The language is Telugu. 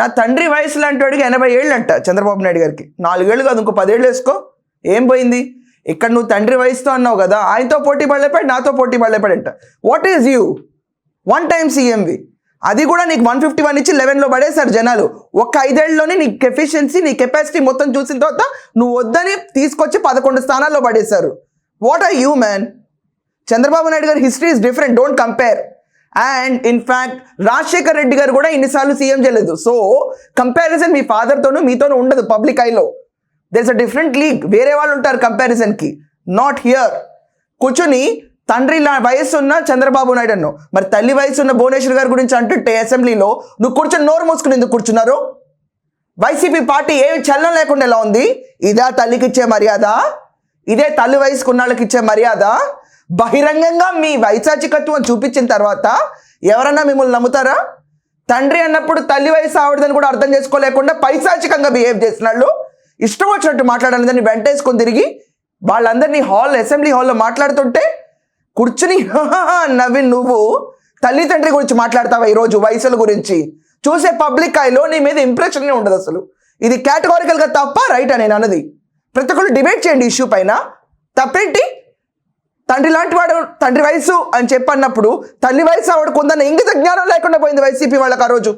నా తండ్రి వయసు లాంటి వాడికి 80 ఏళ్ళు అంట చంద్రబాబు నాయుడు గారికి. 4 ఏళ్ళు కాదు, ఇంకో 10 ఏళ్ళు వేసుకో, ఏం పోయింది? ఇక్కడ నువ్వు తండ్రి వయసుతో అన్నావు కదా, ఆయనతో పోటీ పడలేపాడు, నాతో పోటీ పడలేపాడంట. What is you? 1 టైమ్ సీఎంవి, అది కూడా నీకు 151 ఇచ్చి 11లో పడేశారు జనాలు. ఒక్క 5 ఏళ్ళలోనే నీ ఎఫిషియన్సీ, నీ కెపాసిటీ మొత్తం చూసిన తర్వాత నువ్వు వద్దని తీసుకొచ్చి 11 స్థానాల్లో పడేశారు. What are you man? Chandrababu Naidu గారి history is different, don't compare. And in fact Rajasekhar Reddy గారు కూడా ఇన్నిసార్లు సీఎం చేయలేదు. సో కంపారిజన్ మీ ఫాదర్తోనూ మీతోనూ ఉండదు పబ్లిక్ ఐలో. There is a different league. వేరే వాళ్ళు ఉంటారు కంపారిజన్కి, నాట్ హియర్. కూర్చుని తండ్రి వయసు ఉన్న చంద్రబాబు నాయుడు అన్నావు, మరి తల్లి వయసు ఉన్న భువనేశ్వర్ గారి గురించి అంటుంటే అసెంబ్లీలో నువ్వు కూర్చొని నోరు మూసుకుని ఎందుకు కూర్చున్నారు? వైసీపీ పార్టీ ఏమి చలనం లేకుండా ఎలా ఉంది? ఇదే తల్లికి ఇచ్చే మర్యాద? ఇదే తల్లి వయసుకున్న వాళ్ళకి ఇచ్చే మర్యాద? బహిరంగంగా మీ వైశాచికత్వం చూపించిన తర్వాత ఎవరన్నా మిమ్మల్ని నమ్ముతారా? తండ్రి అన్నప్పుడు తల్లి వయసు ఆవిడదని కూడా అర్థం చేసుకోలేకుండా పైశాచికంగా బిహేవ్ చేసిన వాళ్ళు, ఇష్టం వచ్చినట్టు మాట్లాడాలని వెంటేసుకొని తిరిగి వాళ్ళందరినీ అసెంబ్లీ హాల్లో మాట్లాడుతుంటే కూర్చుని నవ్వి నువ్వు తల్లి తండ్రి గురించి మాట్లాడతావా? ఈరోజు వయసుల గురించి చూసే పబ్లిక్ ఐలో నీ మీద ఇంప్రెషన్నే ఉండదు అసలు. ఇది కేటగారికల్గా తప్ప రైట్ అని నేను అన్నది. ప్రతి ఒక్కరు డిబేట్ చేయండి ఇష్యూ పైన, తప్పేంటి? తండ్రి లాంటి వాడు తండ్రి వయసు అని చెప్పన్నప్పుడు తల్లి వయసు ఆవిడకు ఉందన్న ఇంగిత జ్ఞానం లేకుండా పోయింది వైసీపీ వాళ్ళకి ఆ రోజు.